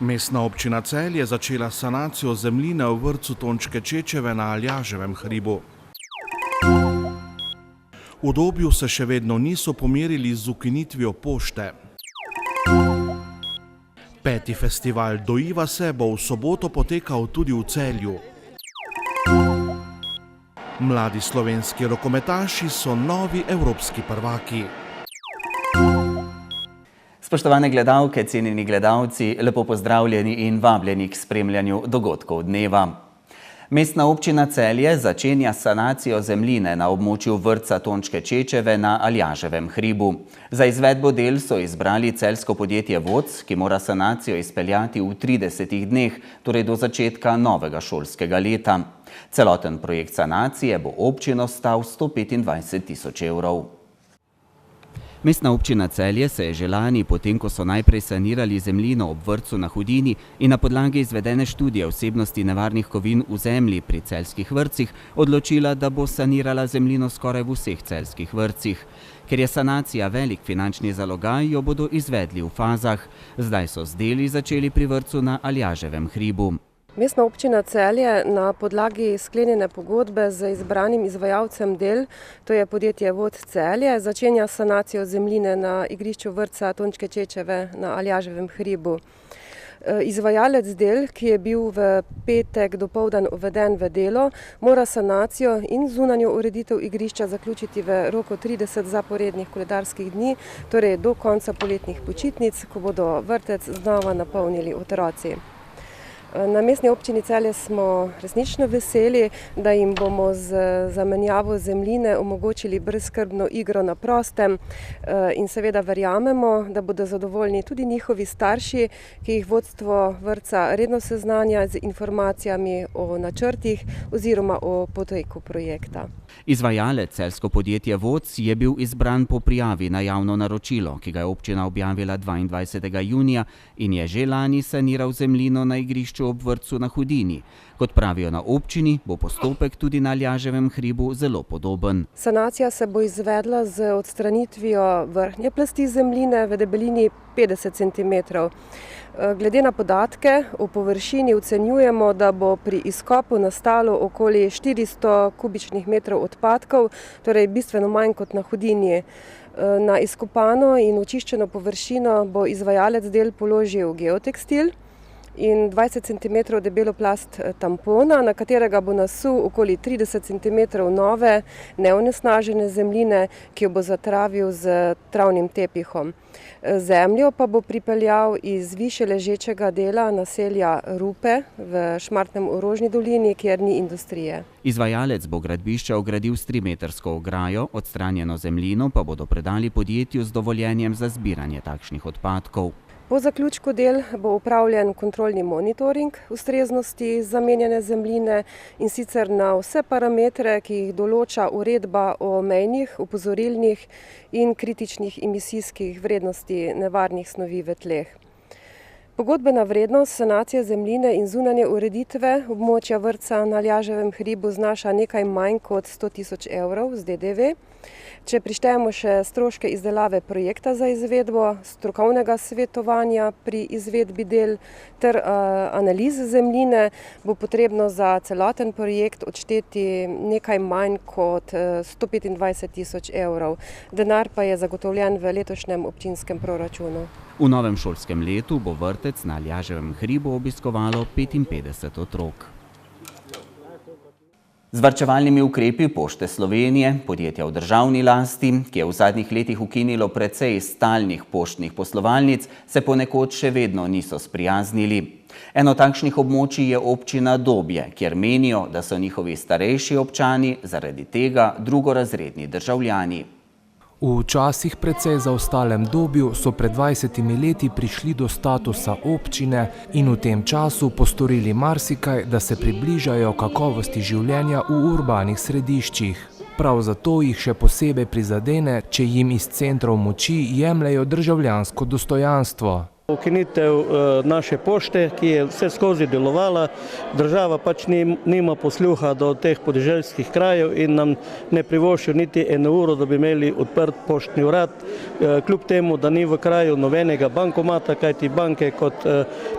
Mestna občina Celje je začela sanacijo zemljine v vrtcu Tončke Čečeve na Aljaževem hribu. V Dobju se še vedno niso pomirili z ukinitvijo pošte. 5. festival Dojiva se bo v soboto potekal tudi v Celju. Mladi slovenski rokometaši so novi evropski prvaki. Spoštovane gledalke, cenjeni gledalci, lepo pozdravljeni in vabljeni k spremljanju dogodkov dneva. Mestna občina Celje začenja sanacijo zemljine na območju vrtca Tončke Čečeve na Aljaževem hribu. Za izvedbo del so izbrali celjsko podjetje Voc, ki mora sanacijo izpeljati v 30 dneh, torej do začetka novega šolskega leta. Celoten projekt sanacije bo občino stal 125 tisoč evrov. Mestna občina Celje se je že lani, potem ko so najprej sanirali zemljino ob vrtcu na Hudini in na podlagi izvedene študije vsebnosti nevarnih kovin v zemlji pri celjskih vrtcih, odločila, da bo sanirala zemljino skoraj v vseh celjskih vrtcih. Ker je sanacija velik finančni zalogaj, jo bodo izvedli v fazah. Zdaj so z deli začeli pri vrtcu na Aljaževem hribu. Mestna občina Celje na podlagi sklenjene pogodbe z izbranim izvajalcem del, to je podjetje Voc Celje, začenja sanacijo zemljine na igrišču vrtca Tončke Čečeve na Aljaževem hribu. Izvajalec del, ki je bil v petek dopoldan uveden v delo, mora sanacijo in zunanjo ureditev igrišča zaključiti v roku 30 zaporednih koledarskih dni, torej do konca poletnih počitnic, ko bodo vrtec znova napolnili otroci. Na mestni občini Celje smo resnično veseli, da jim bomo z zamenjavo zemljine omogočili brezskrbno igro na prostem in seveda verjamemo, da bodo zadovoljni tudi njihovi starši, ki jih vodstvo vrtca redno seznanja z informacijami o načrtih oziroma o poteku projekta. Izvajalec celjsko podjetje Voc je bil izbran po prijavi na javno naročilo, ki ga je občina objavila 22. junija in je že lani saniral zemljino na igrišču ob vrtcu na Hudini. Kot pravijo na občini, bo postopek tudi na Aljaževem hribu zelo podoben. Sanacija se bo izvedla z odstranitvijo vrhnje plasti zemljine v debelini 50 cm. Glede na podatke o površini ocenjujemo, da bo pri izkopu nastalo okoli 400 kubičnih metrov odpadkov, torej bistveno manj kot na Hudini. Na izkopano in očiščeno površino bo izvajalec del položil geotekstil in 20 cm debelo plast tampona, na katerega bo nasul okoli 30 cm nove, neonesnažene zemljine, ki jo bo zatravil z travnim tepihom. Zemljo pa bo pripeljal iz više ležečega dela naselja Rupe v Šmartnem v Rožni dolini, kjer ni industrije. Izvajalec bo gradbišče ogradil s 3-metrsko ograjo, odstranjeno zemljino pa bodo predali podjetju z dovoljenjem za zbiranje takšnih odpadkov. Po zaključku del bo upravljen kontrolni monitoring ustreznosti zamenjane zemljine in sicer na vse parametre, ki jih določa uredba o mejnih, opozorilnih in kritičnih emisijskih vrednosti nevarnih snovi v tleh. Pogodbena vrednost sanacije zemljine in zunanje ureditve območja vrtca na Aljaževem hribu znaša nekaj manj kot 100 tisoč evrov z DDV. Če prištejemo še stroške izdelave projekta za izvedbo, strokovnega svetovanja pri izvedbi del ter analize zemljine, bo potrebno za celoten projekt odšteti nekaj manj kot 125 tisoč evrov. Denar pa je zagotovljen v letošnjem občinskem proračunu. V novem šolskem letu bo vrtec na Aljaževem hribu obiskovalo 55 otrok. Z varčevalnimi ukrepi Pošte Slovenije, podjetja v državni lasti, ki je v zadnjih letih ukinilo precej stalnih poštnih poslovalnic, se ponekod še vedno niso sprijaznili. Eno takšnih območij je občina Dobje, kjer menijo, da so njihovi starejši občani zaradi tega drugorazredni državljani. V včasih precej zaostalem Dobju so pred 20 leti prišli do statusa občine in v tem času postorili marsikaj, da se približajo kakovosti življenja v urbanih središčih. Prav zato jih še posebej prizadene, če jim iz centrov moči jemljejo državljansko dostojanstvo. Ukinitev naše pošte, ki je vse skozi delovala, država pač nima posluha do teh podeželskih krajev in nam ne privoščijo niti eno uro, da bi imeli odprt poštni urad, kljub temu, da ni v kraju nobenega bankomata, kajti banke kot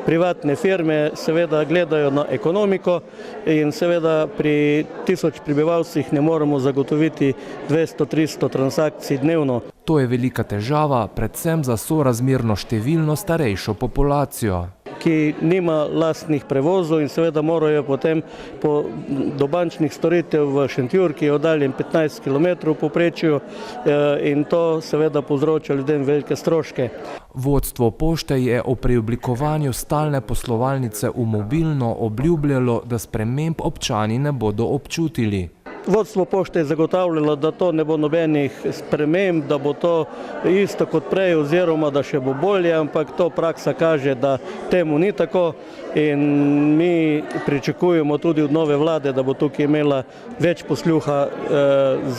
privatne firme seveda gledajo na ekonomiko in seveda pri 1000 prebivalcih ne moremo zagotoviti 200-300 transakcij dnevno. To je velika težava, predvsem za sorazmerno številno starejšo populacijo, ki nima lastnih prevozov in seveda morajo potem do bančnih storitev v Šentjur, ki je oddaljen 15 km v povprečju in to seveda povzroča ljudem velike stroške. Vodstvo pošte je o preoblikovanju stalne poslovalnice v mobilno obljubljalo, da sprememb občani ne bodo občutili. Vodstvo pošte je zagotavljalo, da to ne bo nobenih sprememb, da bo to isto kot prej oziroma da še bo bolje, ampak to praksa kaže, da temu ni tako in mi pričakujemo tudi od nove vlade, da bo tukaj imela več posluha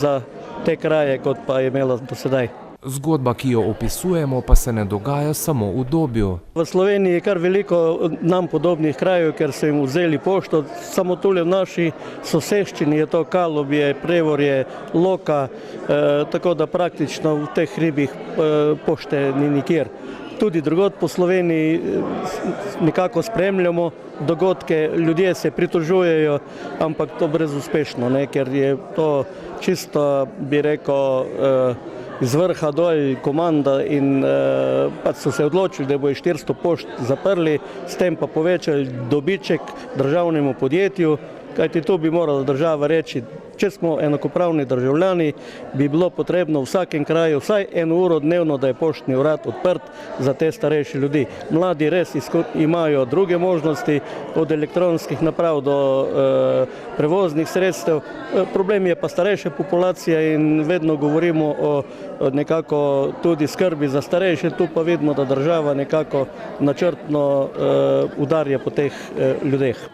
za te kraje, kot pa je imela do sedaj. Zgodba, ki jo opisujemo, pa se ne dogaja samo v Dobju. V Sloveniji je kar veliko nam podobnih krajev, ker so jim vzeli pošto. Samo tule v naši soseščini je to Kalobje, Prevorje, Loka, tako da praktično v teh hribih pošte ni nikjer. Tudi drugod po Sloveniji nekako spremljamo dogodke, ljudje se pritožujejo, ampak to brezuspešno, ker je to čisto, bi rekel, iz vrha dol komanda in pač so se odločili, da bojo 400 pošt zaprli, s tem pa povečali dobiček državnemu podjetju, kajti tu bi morala država reči, če smo enakopravni državljani, bi bilo potrebno v vsakem kraju vsaj 1 uro dnevno, da je poštni urad odprt za te starejše ljudi. Mladi res imajo druge možnosti, od elektronskih naprav do prevoznih sredstev. Problem je pa starejša populacija in vedno govorimo o nekako tudi skrbi za starejše, tu pa vidimo, da država nekako načrtno udarja po teh ljudeh.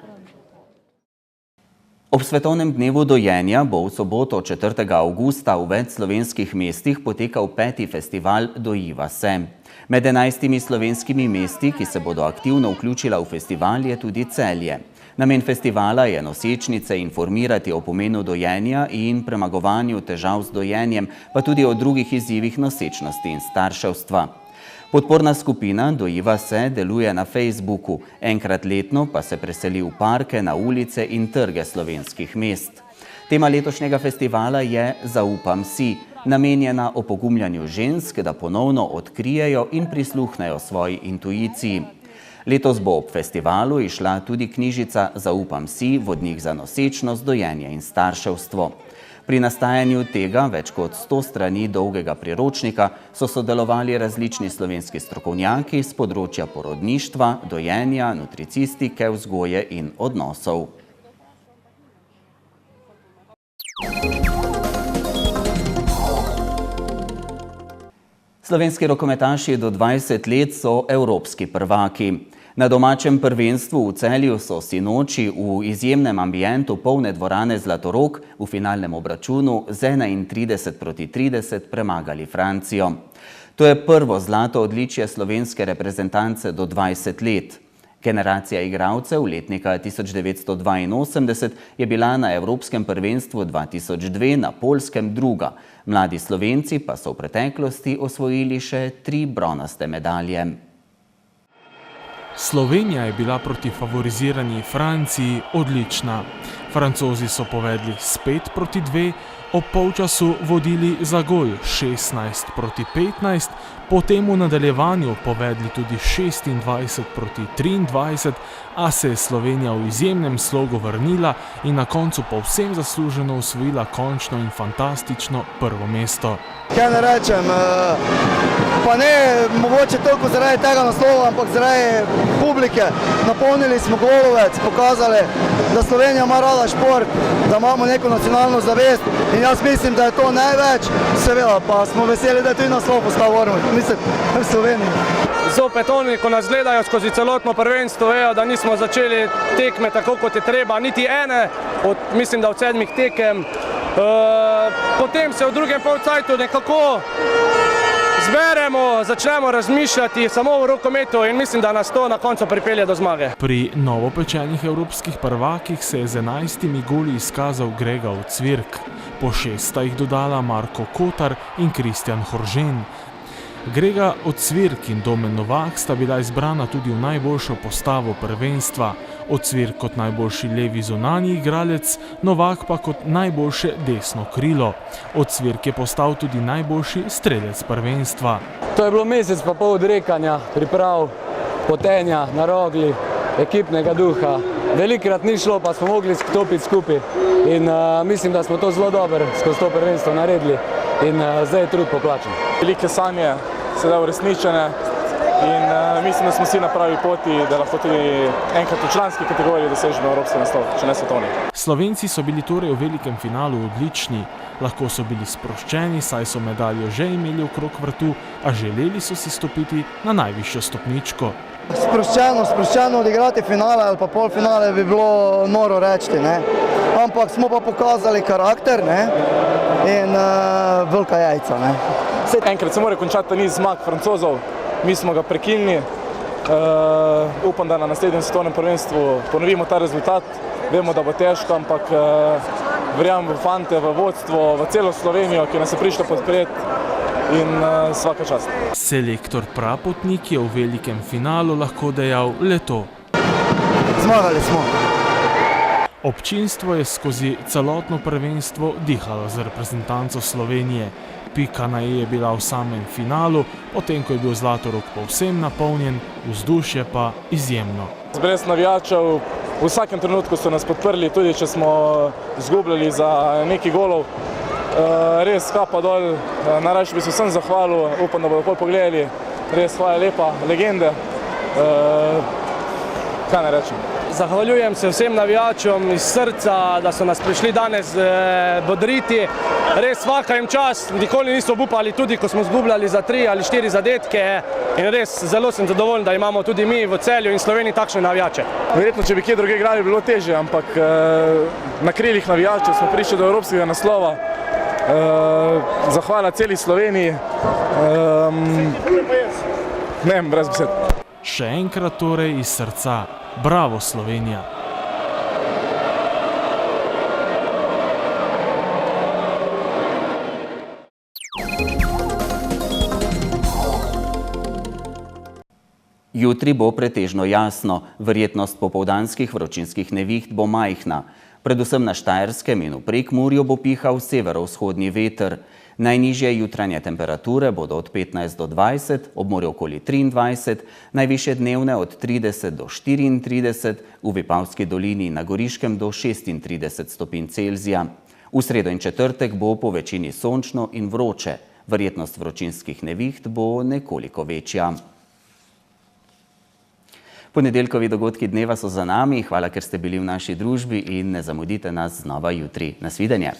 Ob svetovnem dnevu dojenja bo v soboto 4. avgusta v več slovenskih mestih potekal 5. festival Dojiva se. Med 11 slovenskimi mesti, ki se bodo aktivno vključila v festival, je tudi Celje. Namen festivala je nosečnice informirati o pomenu dojenja in premagovanju težav z dojenjem, pa tudi o drugih izzivih nosečnosti in starševstva. Podporna skupina Dojiva se deluje na Facebooku, enkrat letno pa se preseli v parke, na ulice in trge slovenskih mest. Tema letošnjega festivala je Zaupam si, namenjena opogumljanju žensk, da ponovno odkrijejo in prisluhnejo svoji intuiciji. Letos bo ob festivalu izšla tudi knjižica Zaupam si, vodnik za nosečnost, dojenje in starševstvo. Pri nastajanju tega več kot 100 strani dolgega priročnika so sodelovali različni slovenski strokovnjaki z področja porodništva, dojenja, nutricistike, vzgoje in odnosov. Slovenski rokometaši do 20 let so evropski prvaki. Na domačem prvenstvu v Celju so sinoči v izjemnem ambientu polne dvorane Zlatorog v finalnem obračunu z 31-30 premagali Francijo. To je prvo zlato odličje slovenske reprezentance do 20 let. Generacija igralcev letnika 1982 je bila na Evropskem prvenstvu 2002 na Poljskem druga. Mladi Slovenci pa so v preteklosti osvojili še 3 bronaste medalje. Slovenija je bila proti favorizirani Franciji odlična. Francozi so povedli s 5-2, ob polčasu vodili za gol 16-15, potem v nadaljevanju povedli tudi 26-23, a se je Slovenija v izjemnem slogu vrnila in na koncu povsem zasluženo osvojila končno in fantastično prvo mesto. Kaj ne rečem, pa ne mogoče toliko zaradi tega naslova, ampak zaradi publike. Napolnili smo Golovec, pokazali, da Slovenija ima rada šport, da imamo neko nacionalno zavest in jaz mislim, da je to največ. Seveda pa smo veseli, da je tudi naslov postal mislim, v Sloveniji. Zopet oni, ko nas gledajo skozi celotno prvenstvo, vejo, da nismo začeli tekme tako, kot je treba, niti ene, mislim, da od 7 tekem. Potem se v drugem polcajtu nekako zberemo, začnemo razmišljati samo o rokometu in mislim, da nas to na koncu pripelje do zmage. Pri novopečenih evropskih prvakih se je z 11 goli izkazal Grega Ocvirk. Po 6 sta jih dodala Marko Kotar in Kristjan Horžen. Grega Ocvirk in Domen Novak sta bila izbrana tudi v najboljšo postavo prvenstva. Ocvirk kot najboljši levi zunanji igralec, Novak pa kot najboljše desno krilo. Ocvirk je postal tudi najboljši strelec prvenstva. To je bilo mesec pa pol odrekanja, priprav, potenja na rogli, ekipnega duha. Velikrat ni šlo, pa smo mogli stopiti skupaj in mislim, da smo to zelo dobro skozi to prvenstvo naredili in zdaj je trud poplačen. Velike sanje sedaj uresničene in mislim, da smo vsi na pravi poti, da lahko tudi enkrat v članski kategoriji dosežemo evropski naslov, če ne svetovni. Slovenci so bili torej v velikem finalu odlični. Lahko so bili sproščeni, saj so medaljo že imeli okrog vratu, a želeli so si stopiti na najvišjo stopničko. Sproščeno odigrati finale ali pa polfinale bi bilo noro reči, ne? Ampak smo pa pokazali karakter, ne? In velika jajca. Ne? Enkrat se mora končati niz zmag Francozov, mi smo ga prekinili. Upam, da na naslednjem svetovnem prvenstvu ponovimo ta rezultat. Vemo, da bo težko, ampak verjamem v fante, v vodstvo, v celo Slovenijo, ki nas je prišlo podpreti in svaka čast. Selektor Prapotnik je v velikem finalu lahko dejal le to. Zmagali smo. Občinstvo je skozi celotno prvenstvo dihalo z reprezentanco Slovenije. Pika na i je bila v samem finalu, potem ko je bil Zlatorog povsem napolnjen, vzdušje pa izjemno. Brez navijačev v vsakem trenutku so nas podprli, tudi če smo izgubljali za nekaj golov. Res kapa dol, najrajši bi se vsem zahvalil, upam, da bodo pol pogledali. Res hvala lepa, legende. Kaj ne rečem? Zahvaljujem se vsem navijačem iz srca, da so nas prišli danes bodriti. Res svaka jim čas, nikoli niso obupali, tudi ko smo izgubljali za 3 ali 4 zadetke. In res zelo sem zadovoljen, da imamo tudi mi v Celju in Sloveniji takšne navijače. Verjetno, če bi kje druge igrali, bi bilo težje, ampak na krilih navijačev smo prišli do evropskega naslova. Zahvala celi Sloveniji. Ne vem, brez besed. Še enkrat torej iz srca. Bravo, Slovenija! Jutri bo pretežno jasno, verjetnost popoldanskih vročinskih neviht bo majhna. Predvsem na Štajerskem in v Prekmurju bo pihal severovzhodni veter. Najnižje jutranje temperature bodo od 15 do 20, ob morju okoli 23, najvišje dnevne od 30 do 34, v Vipavski dolini in na Goriškem do 36 stopinj Celzija. V sredo in četrtek bo po večini sončno in vroče. Verjetnost vročinskih neviht bo nekoliko večja. Ponedeljkovi dogodki dneva so za nami. Hvala, ker ste bili v naši družbi in ne zamudite nas znova jutri. Nasvidenje!